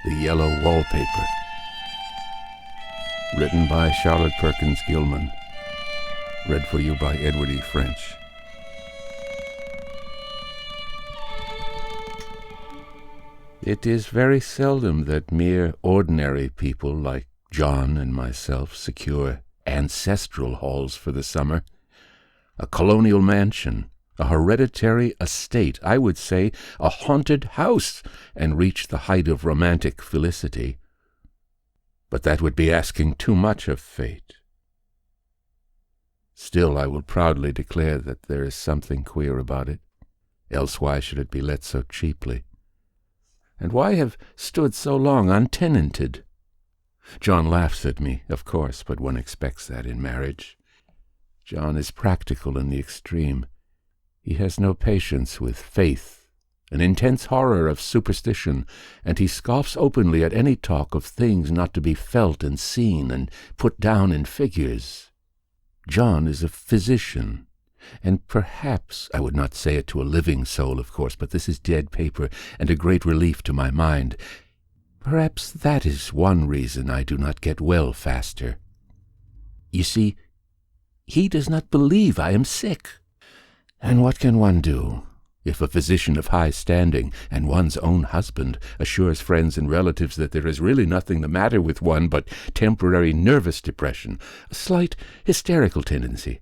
The Yellow Wallpaper. Written by Charlotte Perkins Gilman. Read for you by Edward E. French. It is very seldom that mere ordinary people like John and myself secure ancestral halls for the summer. A colonial mansion, a hereditary estate, I would say a haunted house, and reach the height of romantic felicity. But that would be asking too much of fate. Still, I will proudly declare that there is something queer about it, else why should it be let so cheaply? And why have stood so long untenanted? John laughs at me, of course, but one expects that in marriage. John is practical in the extreme. He has no patience with faith, an intense horror of superstition, and he scoffs openly at any talk of things not to be felt and seen and put down in figures. John is a physician, and perhaps, I would not say it to a living soul, of course, but this is dead paper and a great relief to my mind, perhaps that is one reason I do not get well faster. You see, he does not believe I am sick. And what can one do? If a physician of high standing, and one's own husband, assures friends and relatives that there is really nothing the matter with one but temporary nervous depression, a slight hysterical tendency,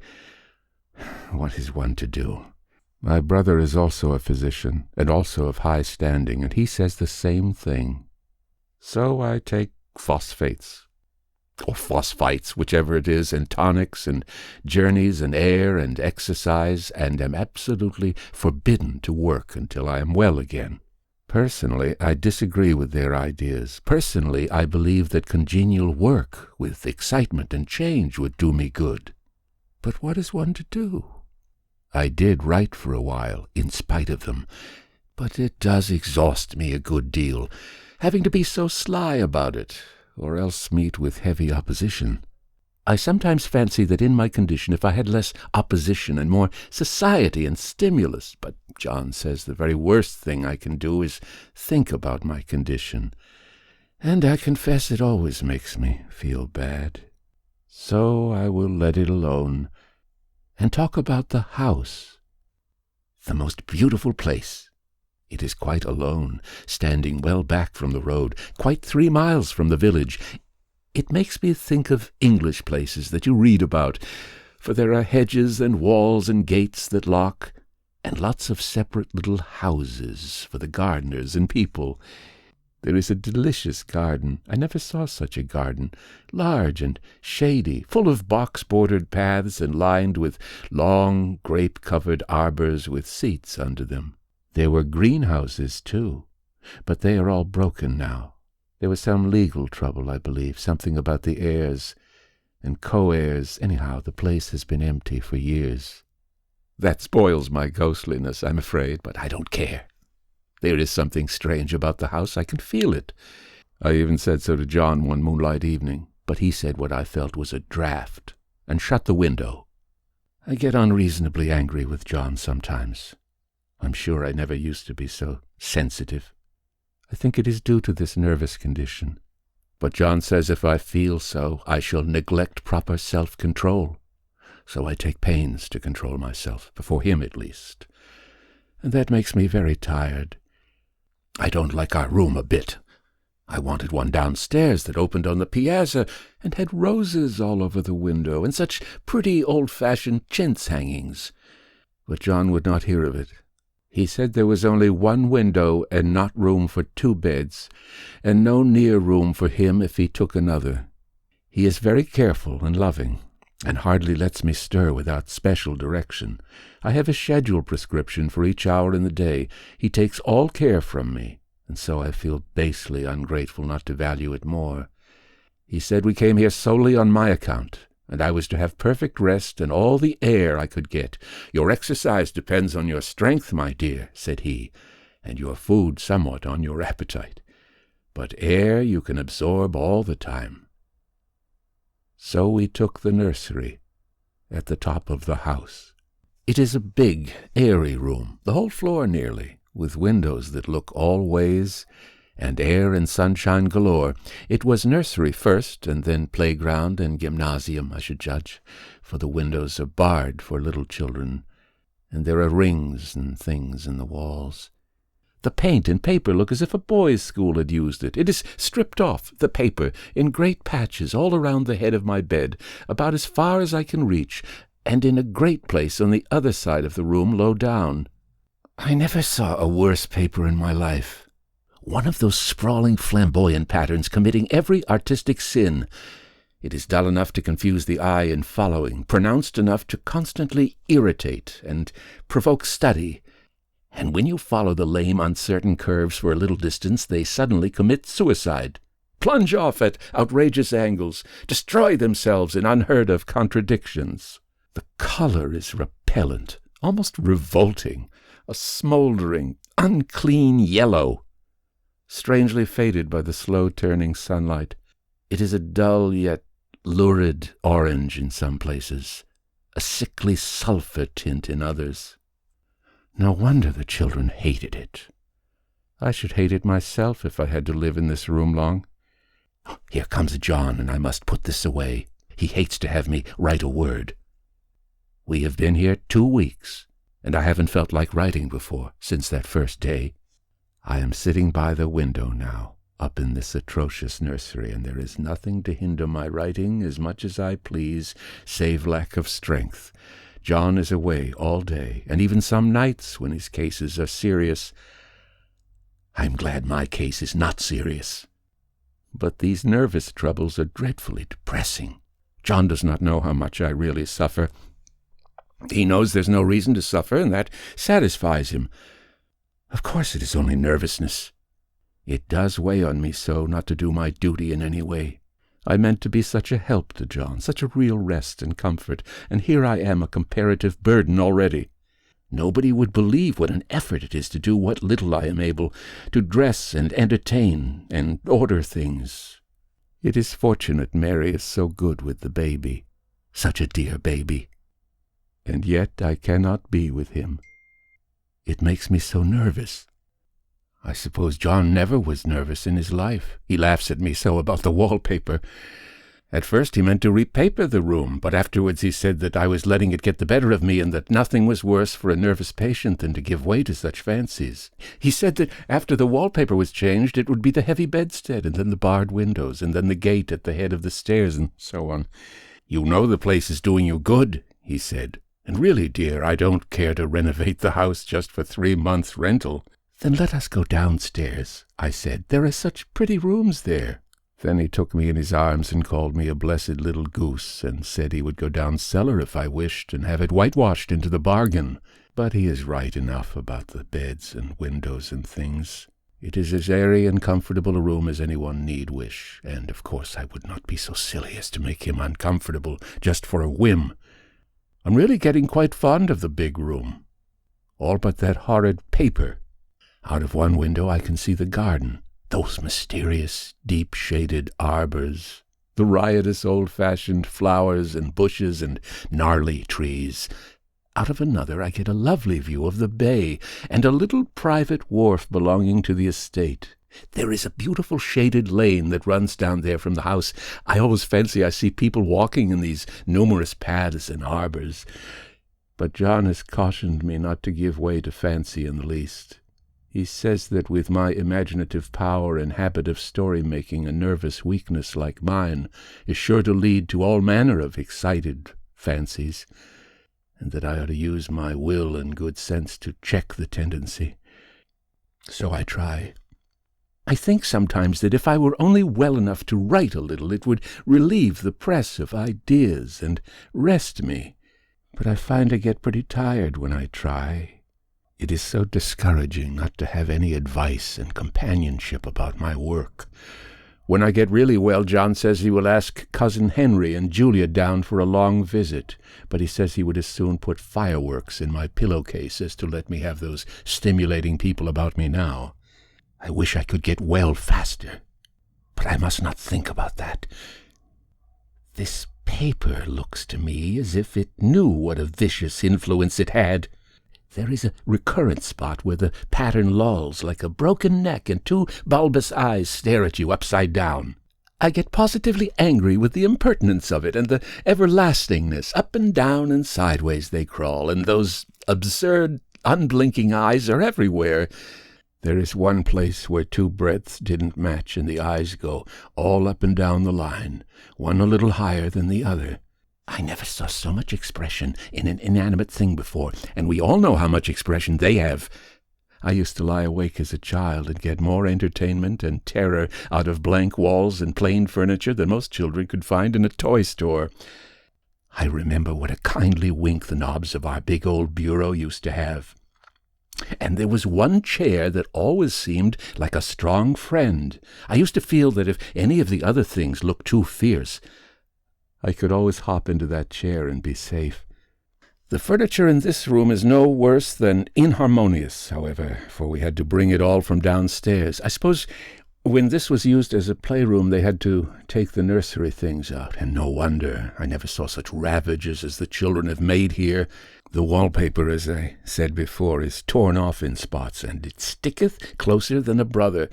what is one to do? My brother is also a physician, and also of high standing, and he says the same thing. So I take phosphates, or phosphites, whichever it is, and tonics, and journeys, and air, and exercise, and am absolutely forbidden to work until I am well again. Personally, I disagree with their ideas. Personally, I believe that congenial work, with excitement and change, would do me good. But what is one to do? I did write for a while, in spite of them, but it does exhaust me a good deal, having to be so sly about it, or else meet with heavy opposition. I sometimes fancy that in my condition, if I had less opposition and more society and stimulus, but John says the very worst thing I can do is think about my condition, and I confess it always makes me feel bad. So I will let it alone, and talk about the house. The most beautiful place. It is quite alone, standing well back from the road, quite 3 miles from the village. It makes me think of English places that you read about, for there are hedges and walls and gates that lock, and lots of separate little houses for the gardeners and people. There is a delicious garden. I never saw such a garden, large and shady, full of box-bordered paths and lined with long grape-covered arbors with seats under them. There were greenhouses, too, but they are all broken now. There was some legal trouble, I believe, something about the heirs and co-heirs. Anyhow, the place has been empty for years. That spoils my ghostliness, I'm afraid, but I don't care. There is something strange about the house. I can feel it. I even said so to John one moonlight evening, but he said what I felt was a draught, and shut the window. I get unreasonably angry with John sometimes. I'm sure I never used to be so sensitive. I think it is due to this nervous condition. But John says if I feel so, I shall neglect proper self-control. So I take pains to control myself, before him at least. And that makes me very tired. I don't like our room a bit. I wanted one downstairs that opened on the piazza and had roses all over the window and such pretty old-fashioned chintz hangings. But John would not hear of it. He said there was only one window and not room for 2 beds, and no near room for him if he took another. He is very careful and loving, and hardly lets me stir without special direction. I have a schedule prescription for each hour in the day. He takes all care from me, and so I feel basely ungrateful not to value it more. He said we came here solely on my account, and I was to have perfect rest and all the air I could get. Your exercise depends on your strength, my dear, said he, and your food somewhat on your appetite. But air you can absorb all the time. So we took the nursery at the top of the house. It is a big, airy room, the whole floor nearly, with windows that look all ways, and air and sunshine galore. It was nursery first, and then playground and gymnasium, I should judge, for the windows are barred for little children, and there are rings and things in the walls. The paint and paper look as if a boys' school had used it. It is stripped off, the paper, in great patches all around the head of my bed, about as far as I can reach, and in a great place on the other side of the room low down. I never saw a worse paper in my life. One of those sprawling flamboyant patterns committing every artistic sin. It is dull enough to confuse the eye in following, pronounced enough to constantly irritate and provoke study. And when you follow the lame, uncertain curves for a little distance, they suddenly commit suicide, plunge off at outrageous angles, destroy themselves in unheard-of contradictions. The color is repellent, almost revolting, a smoldering, unclean yellow, strangely faded by the slow-turning sunlight. It is a dull yet lurid orange in some places, a sickly sulphur tint in others. No wonder the children hated it. I should hate it myself if I had to live in this room long. Here comes John, and I must put this away. He hates to have me write a word. We have been here 2 weeks, and I haven't felt like writing before, since that first day. I am sitting by the window now, up in this atrocious nursery, and there is nothing to hinder my writing as much as I please, save lack of strength. John is away all day, and even some nights when his cases are serious. I'm glad my case is not serious. But these nervous troubles are dreadfully depressing. John does not know how much I really suffer. He knows there's no reason to suffer, and that satisfies him. Of course it is only nervousness. It does weigh on me so not to do my duty in any way. I meant to be such a help to John, such a real rest and comfort, and here I am a comparative burden already. Nobody would believe what an effort it is to do what little I am able, to dress and entertain and order things. It is fortunate Mary is so good with the baby, such a dear baby. And yet I cannot be with him. It makes me so nervous. I suppose John never was nervous in his life. He laughs at me so about the wallpaper. At first he meant to repaper the room, but afterwards he said that I was letting it get the better of me and that nothing was worse for a nervous patient than to give way to such fancies. He said that after the wallpaper was changed it would be the heavy bedstead and then the barred windows and then the gate at the head of the stairs and so on. You know the place is doing you good, he said. And really, dear, I don't care to renovate the house just for 3 months' rental. Then let us go downstairs, I said. There are such pretty rooms there. Then he took me in his arms and called me a blessed little goose, and said he would go down cellar if I wished, and have it whitewashed into the bargain. But he is right enough about the beds and windows and things. It is as airy and comfortable a room as anyone need wish, and of course I would not be so silly as to make him uncomfortable just for a whim. I'm really getting quite fond of the big room. All but that horrid paper. Out of one window I can see the garden, those mysterious, deep-shaded arbors, the riotous old-fashioned flowers and bushes and gnarly trees. Out of another I get a lovely view of the bay and a little private wharf belonging to the estate. There is a beautiful shaded lane that runs down there from the house. I always fancy I see people walking in these numerous paths and arbors. But John has cautioned me not to give way to fancy in the least. He says that with my imaginative power and habit of story-making, a nervous weakness like mine is sure to lead to all manner of excited fancies, and that I ought to use my will and good sense to check the tendency. So I try. I think sometimes that if I were only well enough to write a little, it would relieve the press of ideas and rest me. But I find I get pretty tired when I try. It is so discouraging not to have any advice and companionship about my work. When I get really well, John says he will ask Cousin Henry and Julia down for a long visit, but he says he would as soon put fireworks in my pillowcase as to let me have those stimulating people about me now. I wish I could get well faster, but I must not think about that. This paper looks to me as if it knew what a vicious influence it had. There is a recurrent spot where the pattern lolls like a broken neck and two bulbous eyes stare at you upside down. I get positively angry with the impertinence of it and the everlastingness. Up and down and sideways they crawl, and those absurd, unblinking eyes are everywhere. There is one place where two breadths didn't match, and the eyes go all up and down the line, one a little higher than the other. I never saw so much expression in an inanimate thing before, and we all know how much expression they have. I used to lie awake as a child and get more entertainment and terror out of blank walls and plain furniture than most children could find in a toy store. I remember what a kindly wink the knobs of our big old bureau used to have. And there was one chair that always seemed like a strong friend. I used to feel that if any of the other things looked too fierce, I could always hop into that chair and be safe. The furniture in this room is no worse than inharmonious, however, for we had to bring it all from downstairs. I suppose when this was used as a playroom, they had to take the nursery things out, and no wonder. I never saw such ravages as the children have made here. The wallpaper, as I said before, is torn off in spots, and it sticketh closer than a brother.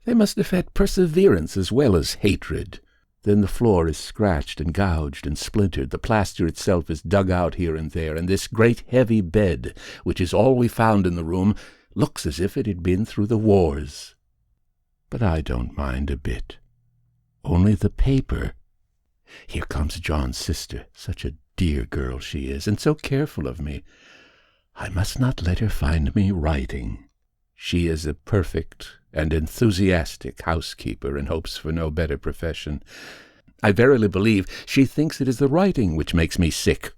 They must have had perseverance as well as hatred. Then the floor is scratched and gouged and splintered. The plaster itself is dug out here and there, and this great heavy bed, which is all we found in the room, looks as if it had been through the wars. But I don't mind a bit. Only the paper. Here comes John's sister. Such a dear girl she is, and so careful of me. I must not let her find me writing. She is a perfect and enthusiastic housekeeper and hopes for no better profession. I verily believe she thinks it is the writing which makes me sick.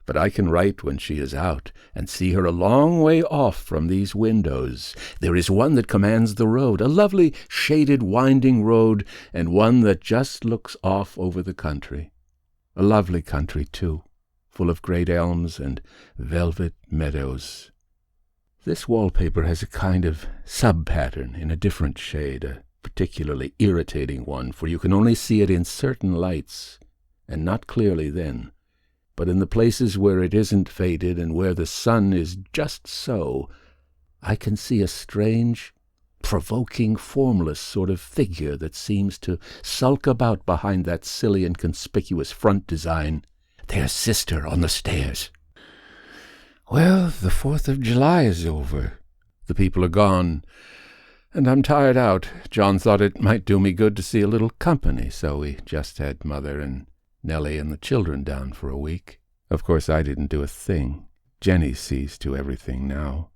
But I can write when she is out, and see her a long way off from these windows. There is one that commands the road, a lovely shaded winding road, and one that just looks off over the country. A lovely country, too, full of great elms and velvet meadows. This wallpaper has a kind of sub-pattern in a different shade, a particularly irritating one, for you can only see it in certain lights, and not clearly then. But in the places where it isn't faded and where the sun is just so, I can see a strange, provoking, formless sort of figure that seems to sulk about behind that silly and conspicuous front design. There's Sister on the stairs. Well, the 4th of July is over. The people are gone, and I'm tired out. John thought it might do me good to see a little company, so we just had Mother and Nellie and the children down for a week. Of course, I didn't do a thing. Jenny sees to everything now.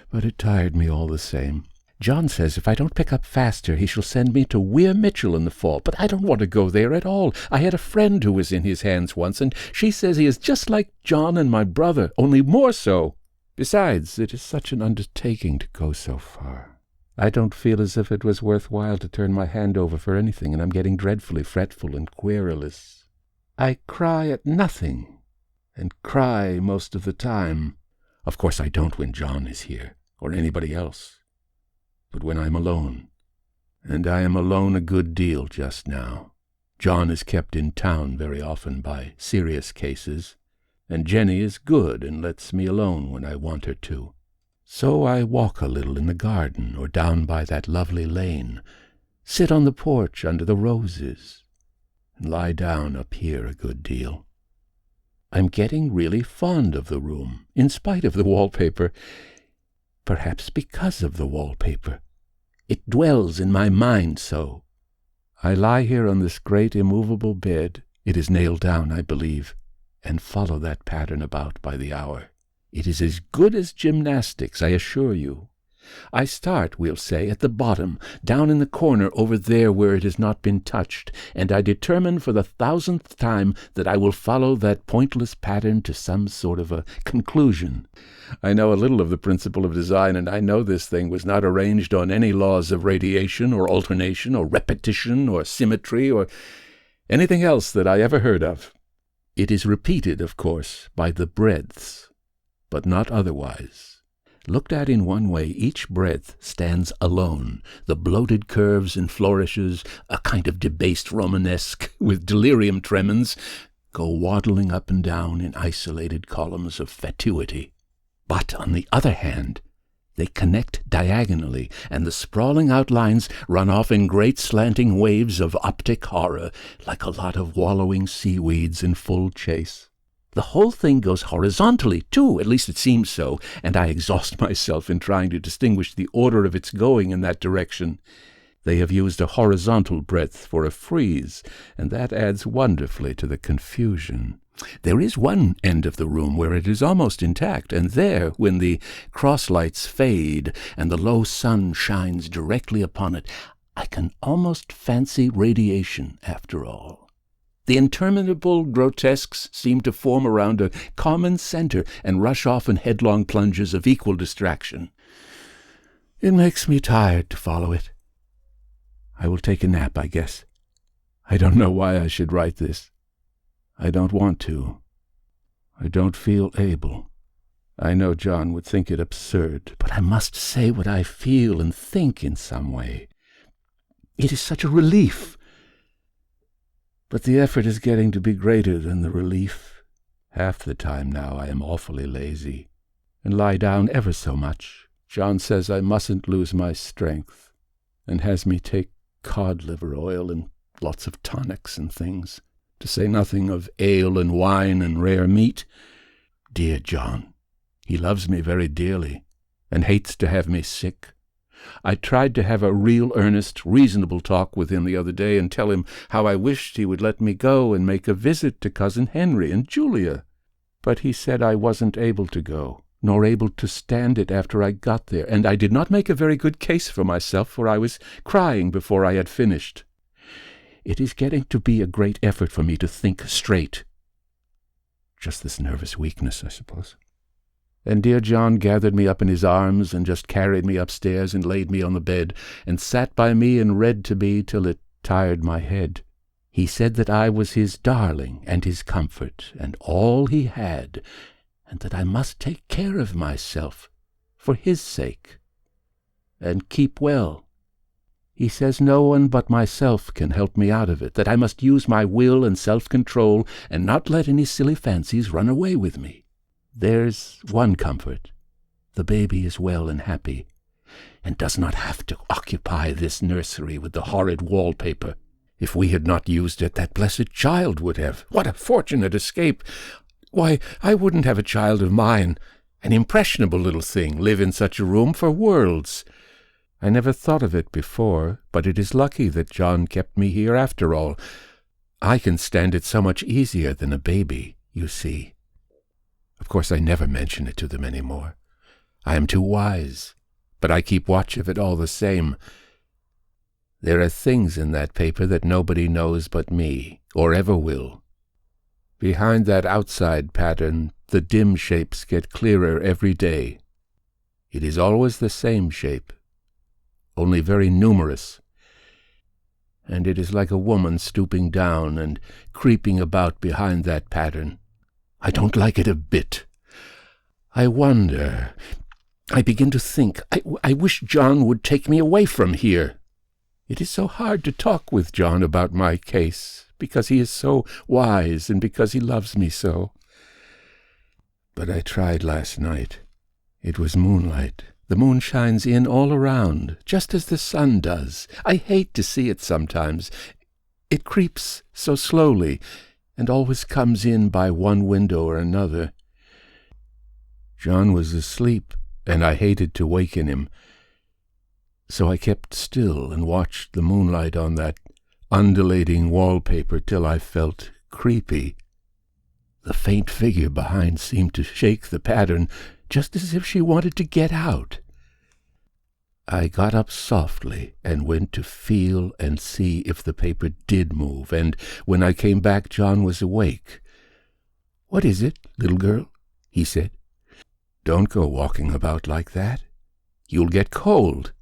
But it tired me all the same. John says if I don't pick up faster, he shall send me to Weir Mitchell in the fall. But I don't want to go there at all. I had a friend who was in his hands once, and she says he is just like John and my brother, only more so. Besides, it is such an undertaking to go so far. I don't feel as if it was worthwhile to turn my hand over for anything, and I'm getting dreadfully fretful and querulous. I cry at nothing, and cry most of the time. Of course I don't when John is here, or anybody else. But when I'm alone, and I am alone a good deal just now. John is kept in town very often by serious cases, and Jenny is good and lets me alone when I want her to. So I walk a little in the garden or down by that lovely lane, sit on the porch under the roses, and lie down up here a good deal. I'm getting really fond of the room, in spite of the wallpaper. Perhaps because of the wallpaper. It dwells in my mind so. I lie here on this great immovable bed, it is nailed down, I believe, and follow that pattern about by the hour. It is as good as gymnastics, I assure you. I start, we'll say, at the bottom, down in the corner over there where it has not been touched, and I determine for the 1000th time that I will follow that pointless pattern to some sort of a conclusion. I know a little of the principle of design, and I know this thing was not arranged on any laws of radiation or alternation or repetition or symmetry or anything else that I ever heard of. It is repeated, of course, by the breadths, but not otherwise. Looked at in one way, each breadth stands alone. The bloated curves and flourishes, a kind of debased Romanesque with delirium tremens, go waddling up and down in isolated columns of fatuity. But on the other hand, they connect diagonally, and the sprawling outlines run off in great slanting waves of optic horror, like a lot of wallowing seaweeds in full chase. The whole thing goes horizontally, too, at least it seems so, and I exhaust myself in trying to distinguish the order of its going in that direction. They have used a horizontal breadth for a frieze, and that adds wonderfully to the confusion. There is one end of the room where it is almost intact, and there, when the cross-lights fade and the low sun shines directly upon it, I can almost fancy radiation after all. The interminable grotesques seem to form around a common center and rush off in headlong plunges of equal distraction. It makes me tired to follow it. I will take a nap, I guess. I don't know why I should write this. I don't want to. I don't feel able. I know John would think it absurd, but I must say what I feel and think in some way. It is such a relief. But the effort is getting to be greater than the relief. Half the time now I am awfully lazy, and lie down ever so much. John says I mustn't lose my strength, and has me take cod liver oil and lots of tonics and things, to say nothing of ale and wine and rare meat. Dear John, he loves me very dearly, and hates to have me sick. I tried to have a real earnest, reasonable talk with him the other day and tell him how I wished he would let me go and make a visit to Cousin Henry and Julia. But he said I wasn't able to go, nor able to stand it after I got there, and I did not make a very good case for myself, for I was crying before I had finished. It is getting to be a great effort for me to think straight. Just this nervous weakness, I suppose. And dear John gathered me up in his arms and just carried me upstairs and laid me on the bed and sat by me and read to me till it tired my head. He said that I was his darling and his comfort and all he had, and that I must take care of myself for his sake and keep well. He says no one but myself can help me out of it, that I must use my will and self-control and not let any silly fancies run away with me. There's one comfort. The baby is well and happy, and does not have to occupy this nursery with the horrid wallpaper. If we had not used it, that blessed child would have. What a fortunate escape! Why, I wouldn't have a child of mine, an impressionable little thing, live in such a room for worlds. I never thought of it before, but it is lucky that John kept me here after all. I can stand it so much easier than a baby, you see. Of course, I never mention it to them any more. I am too wise, but I keep watch of it all the same. There are things in that paper that nobody knows but me, or ever will. Behind that outside pattern, the dim shapes get clearer every day. It is always the same shape, only very numerous, and it is like a woman stooping down and creeping about behind that pattern. I don't like it a bit. I wonder. I begin to think. I wish John would take me away from here. It is so hard to talk with John about my case, because he is so wise and because he loves me so. But I tried last night. It was moonlight. The moon shines in all around, just as the sun does. I hate to see it sometimes. It creeps so slowly, and always comes in by one window or another. John was asleep, and I hated to waken him. So I kept still and watched the moonlight on that undulating wallpaper till I felt creepy. The faint figure behind seemed to shake the pattern, just as if she wanted to get out. I got up softly and went to feel and see if the paper did move, and when I came back John was awake. "What is it, little girl?" he said. "Don't go walking about like that. You'll get cold."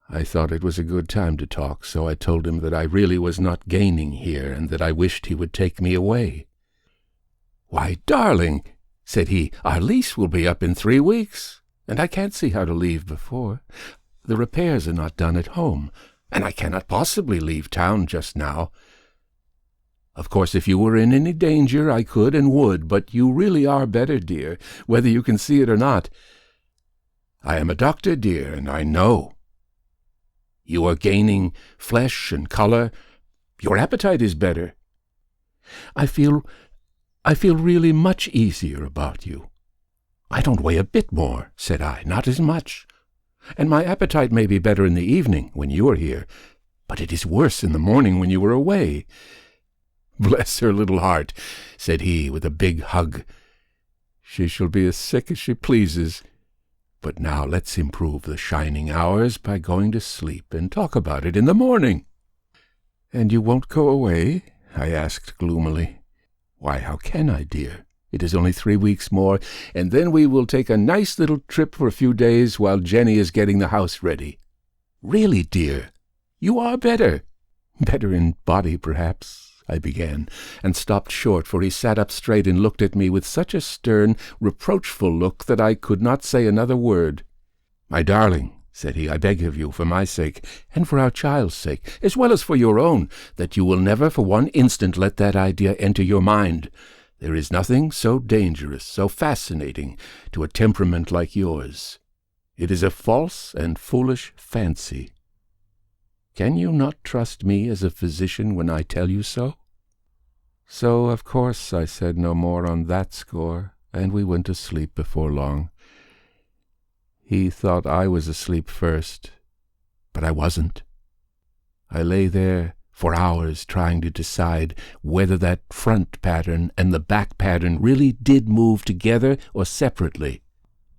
I thought it was a good time to talk, so I told him that I really was not gaining here, and that I wished he would take me away. "Why, darling," said he, "our lease will be up in 3 weeks, and I can't see how to leave before. The repairs are not done at home, and I cannot possibly leave town just now." Of course, if you were in any danger, I could and would, but you really are better, dear, whether you can see it or not. I am a doctor, dear, and I know. You are gaining flesh and color. Your appetite is better. I feel really much easier about you. I don't weigh a bit more, said I, not as much. And my appetite may be better in the evening when you are here, but it is worse in the morning when you are away. Bless her little heart, said he with a big hug. She shall be as sick as she pleases. But now let's improve the shining hours by going to sleep and talk about it in the morning. And you won't go away? I asked gloomily. Why, how can I, dear? It is only 3 weeks more, and then we will take a nice little trip for a few days while Jenny is getting the house ready. Really, dear, you are better. Better in body, perhaps, I began, and stopped short, for he sat up straight and looked at me with such a stern, reproachful look that I could not say another word. My darling, said he, I beg of you, for my sake, and for our child's sake, as well as for your own, that you will never for one instant let that idea enter your mind. There is nothing so dangerous, so fascinating, to a temperament like yours. It is a false and foolish fancy. Can you not trust me as a physician when I tell you so? So, of course, I said no more on that score, and we went to sleep before long. He thought I was asleep first, but I wasn't. I lay there for hours trying to decide whether that front pattern and the back pattern really did move together or separately.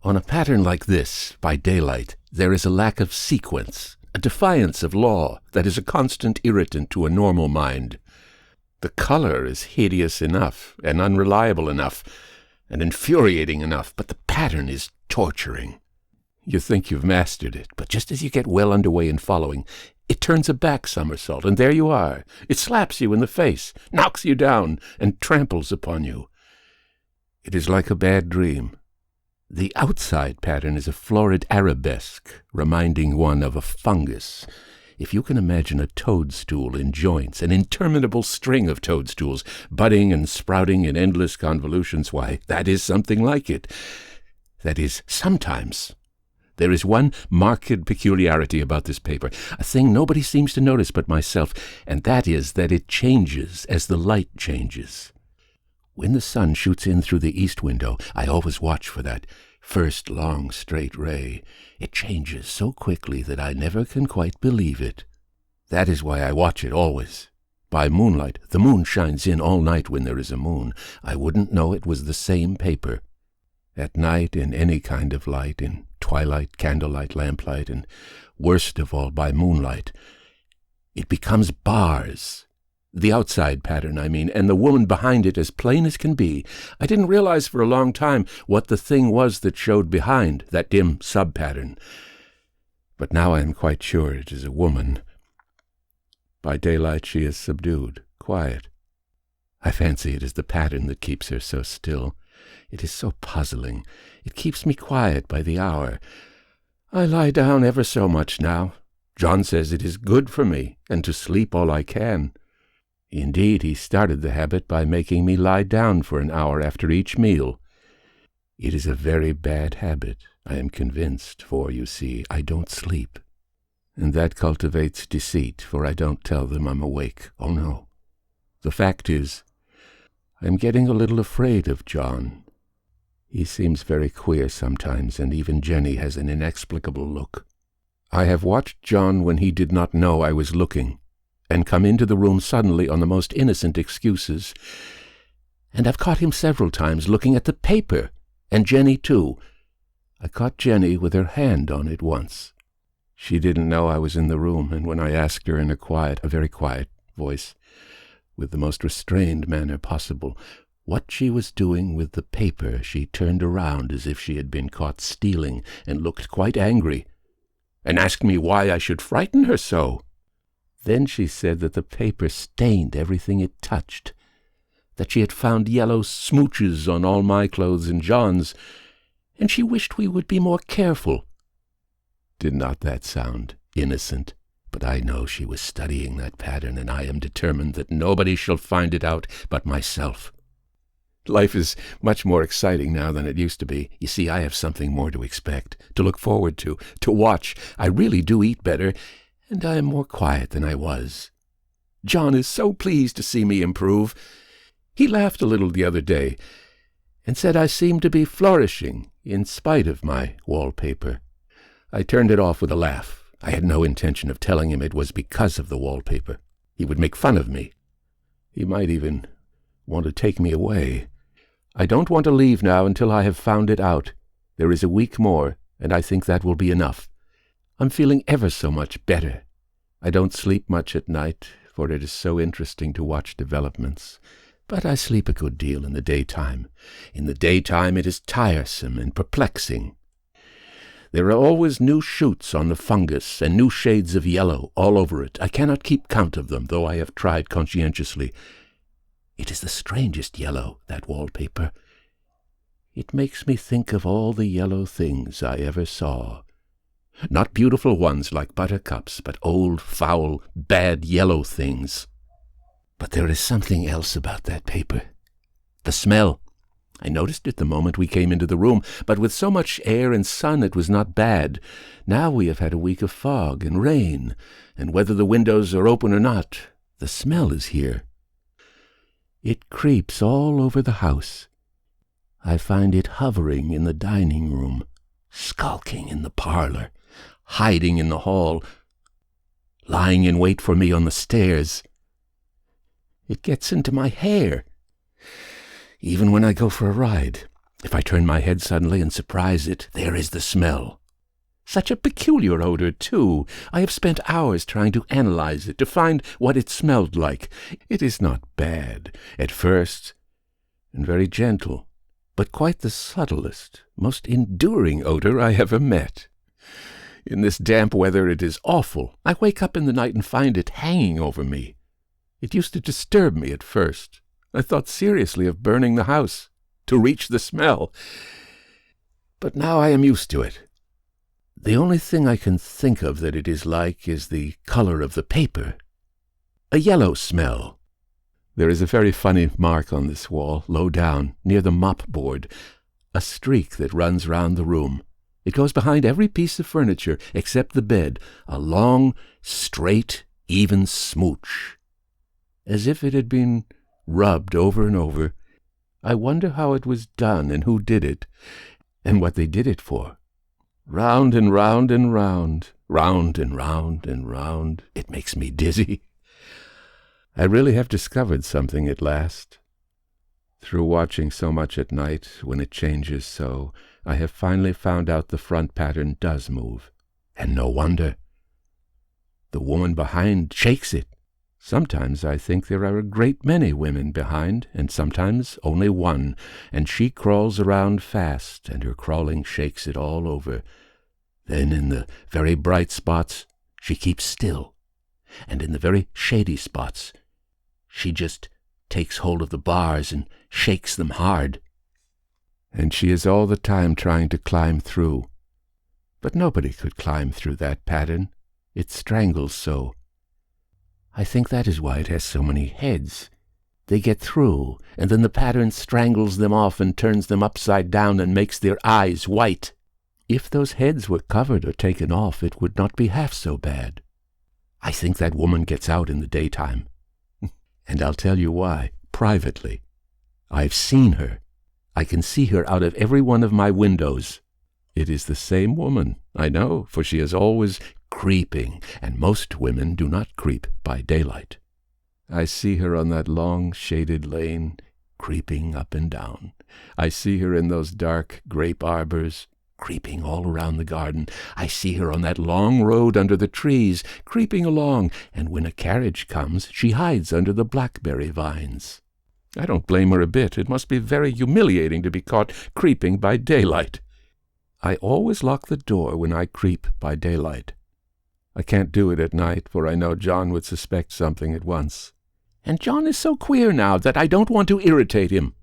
On a pattern like this, by daylight, there is a lack of sequence, a defiance of law that is a constant irritant to a normal mind. The color is hideous enough, and unreliable enough, and infuriating enough, but the pattern is torturing. You think you've mastered it, but just as you get well underway in following, it turns a back somersault, and there you are. It slaps you in the face, knocks you down, and tramples upon you. It is like a bad dream. The outside pattern is a florid arabesque, reminding one of a fungus. If you can imagine a toadstool in joints, an interminable string of toadstools, budding and sprouting in endless convolutions, why, that is something like it. That is, sometimes. There is one marked peculiarity about this paper, a thing nobody seems to notice but myself, and that is that it changes as the light changes. When the sun shoots in through the east window, I always watch for that first long straight ray. It changes so quickly that I never can quite believe it. That is why I watch it always. By moonlight, the moon shines in all night when there is a moon. I wouldn't know it was the same paper. At night, in any kind of light, in twilight, candlelight, lamplight, and worst of all by moonlight, it becomes bars. The outside pattern, I mean, and the woman behind it as plain as can be. I didn't realize for a long time what the thing was that showed behind that dim sub-pattern. But now I am quite sure it is a woman. By daylight she is subdued, quiet. I fancy it is the pattern that keeps her so still. It is so puzzling. It keeps me quiet by the hour. I lie down ever so much now. John says it is good for me, and to sleep all I can. Indeed, he started the habit by making me lie down for an hour after each meal. It is a very bad habit, I am convinced, for, you see, I don't sleep. And that cultivates deceit, for I don't tell them I'm awake. Oh, no. The fact is, I'm getting a little afraid of John. He seems very queer sometimes, and even Jenny has an inexplicable look. I have watched John when he did not know I was looking, and come into the room suddenly on the most innocent excuses. And I've caught him several times looking at the paper, and Jenny too. I caught Jenny with her hand on it once. She didn't know I was in the room, and when I asked her in a very quiet voice, with the most restrained manner possible, what she was doing with the paper, she turned around as if she had been caught stealing, and looked quite angry, and asked me why I should frighten her so. Then she said that the paper stained everything it touched, that she had found yellow smooches on all my clothes and John's, and she wished we would be more careful. Did not that sound innocent, But I know she was studying that pattern, and I am determined that nobody shall find it out but myself. Life is much more exciting now than it used to be. You see, I have something more to expect, to look forward to watch. I really do eat better, and I am more quiet than I was. John is so pleased to see me improve. He laughed a little the other day, and said I seemed to be flourishing in spite of my wallpaper. I turned it off with a laugh. I had no intention of telling him it was because of the wallpaper. He would make fun of me. He might even want to take me away. I don't want to leave now until I have found it out. There is a week more, and I think that will be enough. I'm feeling ever so much better. I don't sleep much at night, for it is so interesting to watch developments. But I sleep a good deal in the daytime. In the daytime it is tiresome and perplexing. There are always new shoots on the fungus and new shades of yellow all over it. I cannot keep count of them, though I have tried conscientiously. It is the strangest yellow, that wallpaper. It makes me think of all the yellow things I ever saw. Not beautiful ones like buttercups, but old, foul, bad yellow things. But there is something else about that paper. The smell. I noticed it the moment we came into the room, but with so much air and sun it was not bad. Now we have had a week of fog and rain, and whether the windows are open or not, the smell is here. It creeps all over the house. I find it hovering in the dining room, skulking in the parlor, hiding in the hall, lying in wait for me on the stairs. It gets into my hair. Even when I go for a ride, if I turn my head suddenly and surprise it, there is the smell. Such a peculiar odor, too. I have spent hours trying to analyze it, to find what it smelled like. It is not bad, at first, and very gentle, but quite the subtlest, most enduring odor I ever met. In this damp weather it is awful. I wake up in the night and find it hanging over me. It used to disturb me at first. I thought seriously of burning the house, to reach the smell. But now I am used to it. The only thing I can think of that it is like is the color of the paper. A yellow smell. There is a very funny mark on this wall, low down, near the mop-board, a streak that runs round the room. It goes behind every piece of furniture, except the bed, a long, straight, even smooch, as if it had been rubbed over and over. I wonder how it was done, and who did it, and what they did it for. Round and round and round, round and round and round. It makes me dizzy. I really have discovered something at last. Through watching so much at night, when it changes so, I have finally found out the front pattern does move. And no wonder. The woman behind shakes it. Sometimes I think there are a great many women behind, and sometimes only one, and she crawls around fast, and her crawling shakes it all over. Then in the very bright spots, she keeps still, and in the very shady spots, she just takes hold of the bars and shakes them hard. And she is all the time trying to climb through. But nobody could climb through that pattern. It strangles so. I think that is why it has so many heads. They get through, and then the pattern strangles them off and turns them upside down and makes their eyes white. If those heads were covered or taken off, it would not be half so bad. I think that woman gets out in the daytime. And I'll tell you why, privately. I've seen her. I can see her out of every one of my windows. It is the same woman, I know, for she is always creeping, and most women do not creep by daylight. I see her on that long, shaded lane, creeping up and down. I see her in those dark grape arbors, creeping all around the garden. I see her on that long road under the trees, creeping along, and when a carriage comes, she hides under the blackberry vines. I don't blame her a bit. It must be very humiliating to be caught creeping by daylight. I always lock the door when I creep by daylight. I can't do it at night, for I know John would suspect something at once. And John is so queer now that I don't want to irritate him.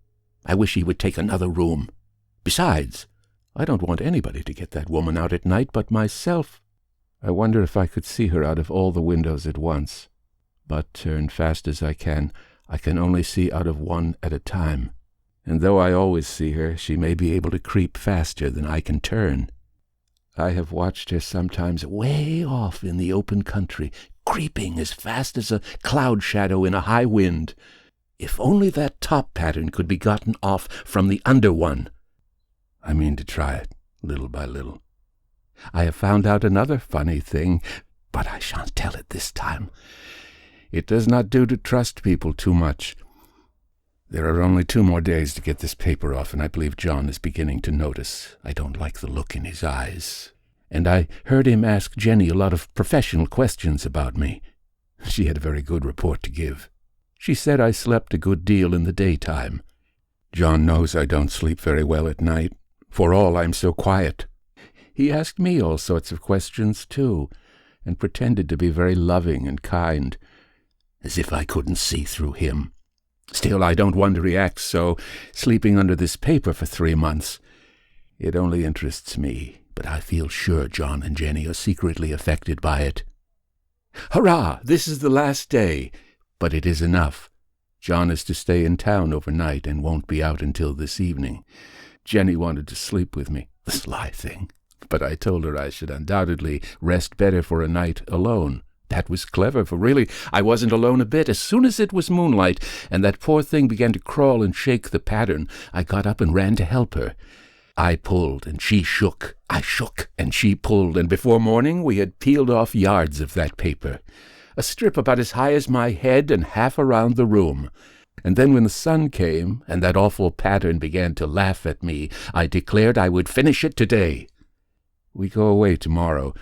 I wish he would take another room. Besides, I don't want anybody to get that woman out at night but myself. I wonder if I could see her out of all the windows at once. But turn fast as I can only see out of one at a time. And though I always see her, she may be able to creep faster than I can turn. I have watched her sometimes way off in the open country, creeping as fast as a cloud shadow in a high wind. If only that top pattern could be gotten off from the under one. I mean to try it, little by little. I have found out another funny thing, but I shan't tell it this time. It does not do to trust people too much. There are only 2 more days to get this paper off, and I believe John is beginning to notice. I don't like the look in his eyes. And I heard him ask Jenny a lot of professional questions about me. She had a very good report to give. She said I slept a good deal in the daytime. John knows I don't sleep very well at night. For all, I'm so quiet. He asked me all sorts of questions, too, and pretended to be very loving and kind, as if I couldn't see through him. Still, I don't wonder he acts so, sleeping under this paper for 3 months. It only interests me, but I feel sure John and Jenny are secretly affected by it. Hurrah! This is the last day, but it is enough. John is to stay in town overnight and won't be out until this evening. Jenny wanted to sleep with me, the sly thing, but I told her I should undoubtedly rest better for a night alone. That was clever, for really I wasn't alone a bit. As soon as it was moonlight and that poor thing began to crawl and shake the pattern, I got up and ran to help her. I pulled and she shook. I shook and she pulled, and before morning we had peeled off yards of that paper, a strip about as high as my head and half around the room. And then when the sun came and that awful pattern began to laugh at me, I declared I would finish it today. We go away tomorrow,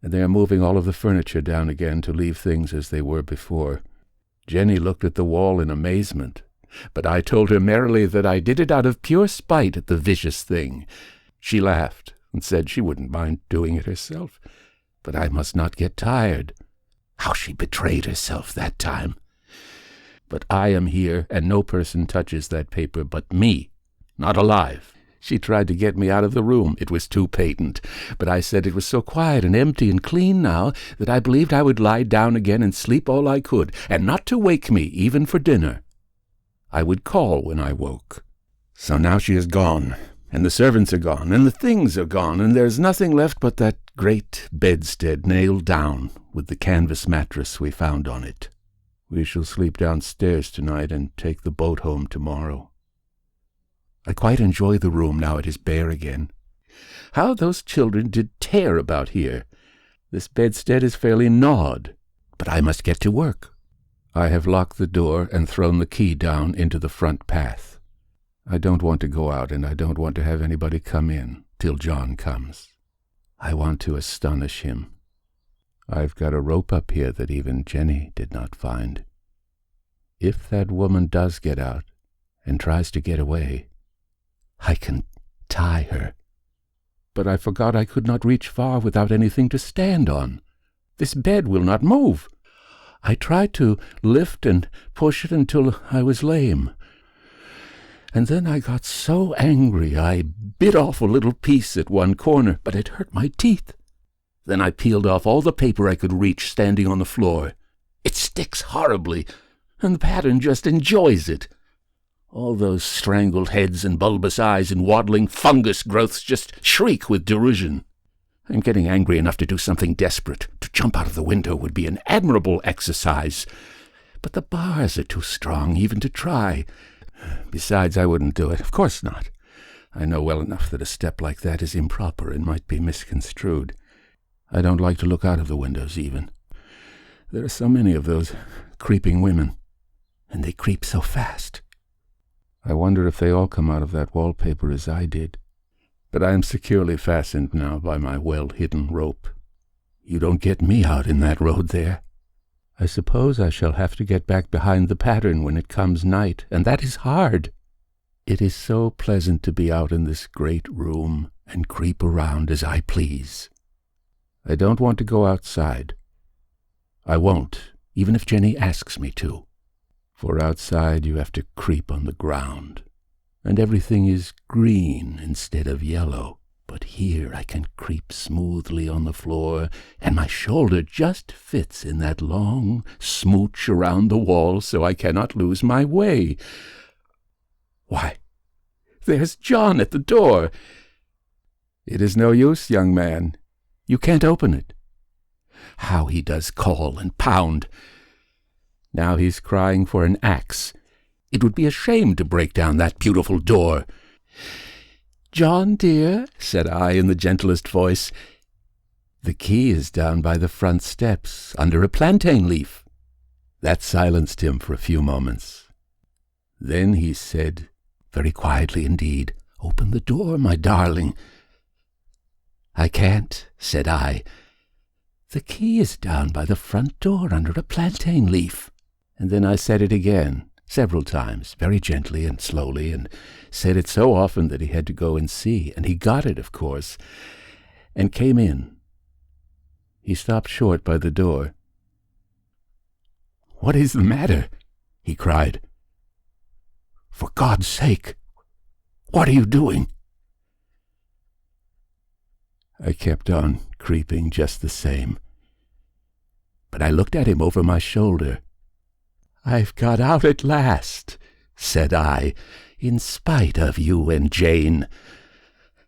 and they are moving all of the furniture down again to leave things as they were before. Jenny looked at the wall in amazement, but I told her merrily that I did it out of pure spite at the vicious thing. She laughed and said she wouldn't mind doing it herself, but I must not get tired. How she betrayed herself that time! But I am here, and no person touches that paper but me, not alive. She tried to get me out of the room. It was too patent. But I said it was so quiet and empty and clean now that I believed I would lie down again and sleep all I could, and not to wake me even for dinner. I would call when I woke. So now she is gone, and the servants are gone, and the things are gone, and there's nothing left but that great bedstead nailed down with the canvas mattress we found on it. We shall sleep downstairs tonight and take the boat home tomorrow. I quite enjoy the room now it is bare again. How those children did tear about here! This bedstead is fairly gnawed, but I must get to work. I have locked the door and thrown the key down into the front path. I don't want to go out, and I don't want to have anybody come in till John comes. I want to astonish him. I've got a rope up here that even Jenny did not find. If that woman does get out and tries to get away, I can tie her. But I forgot I could not reach far without anything to stand on. This bed will not move. I tried to lift and push it until I was lame. And then I got so angry I bit off a little piece at one corner, but it hurt my teeth. Then I peeled off all the paper I could reach standing on the floor. It sticks horribly, and the pattern just enjoys it. All those strangled heads and bulbous eyes and waddling fungus growths just shriek with derision. I'm getting angry enough to do something desperate. To jump out of the window would be an admirable exercise. But the bars are too strong even to try. Besides, I wouldn't do it. Of course not. I know well enough that a step like that is improper and might be misconstrued. I don't like to look out of the windows even. There are so many of those creeping women, and they creep so fast. I wonder if they all come out of that wallpaper as I did. But I am securely fastened now by my well-hidden rope. You don't get me out in that road there. I suppose I shall have to get back behind the pattern when it comes night, and that is hard. It is so pleasant to be out in this great room and creep around as I please. I don't want to go outside. I won't, even if Jenny asks me to. For outside you have to creep on the ground, and everything is green instead of yellow. But here I can creep smoothly on the floor, and my shoulder just fits in that long smooch around the wall so I cannot lose my way. Why, there's John at the door. It is no use, young man. You can't open it. How he does call and pound. Now he's crying for an axe. It would be a shame to break down that beautiful door. "John, dear," said I in the gentlest voice, "the key is down by the front steps, under a plantain leaf." That silenced him for a few moments. Then he said, very quietly indeed, "Open the door, my darling." "I can't," said I. "The key is down by the front door, under a plantain leaf." And then I said it again, several times, very gently and slowly, and said it so often that he had to go and see, and he got it, of course, and came in. He stopped short by the door. "What is the matter?" he cried. "For God's sake, what are you doing?" I kept on creeping just the same, but I looked at him over my shoulder. "I've got out at last," said I, "in spite of you and Jane,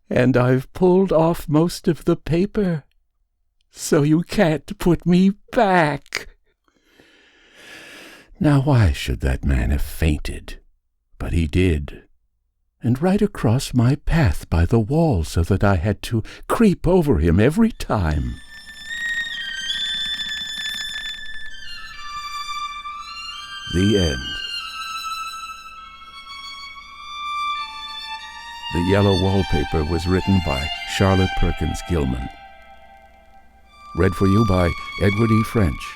and I've pulled off most of the paper, so you can't put me back." Now why should that man have fainted? But he did, and right across my path by the wall, so that I had to creep over him every time. The end. The Yellow Wallpaper was written by Charlotte Perkins Gilman. Read for you by Edward E. French.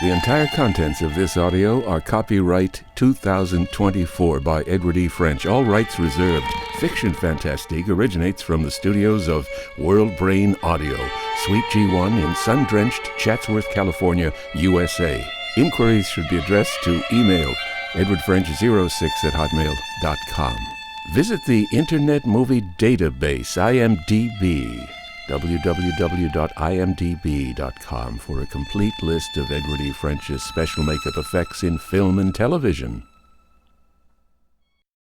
The entire contents of this audio are copyright 2024 by Edward E. French, all rights reserved. Fiction Fantastique originates from the studios of World Brain Audio, Suite G1 in sun-drenched Chatsworth, California, USA. Inquiries should be addressed to email edwardfrench06@hotmail.com. Visit the Internet Movie Database, IMDb, www.imdb.com, for a complete list of Edward E. French's special makeup effects in film and television.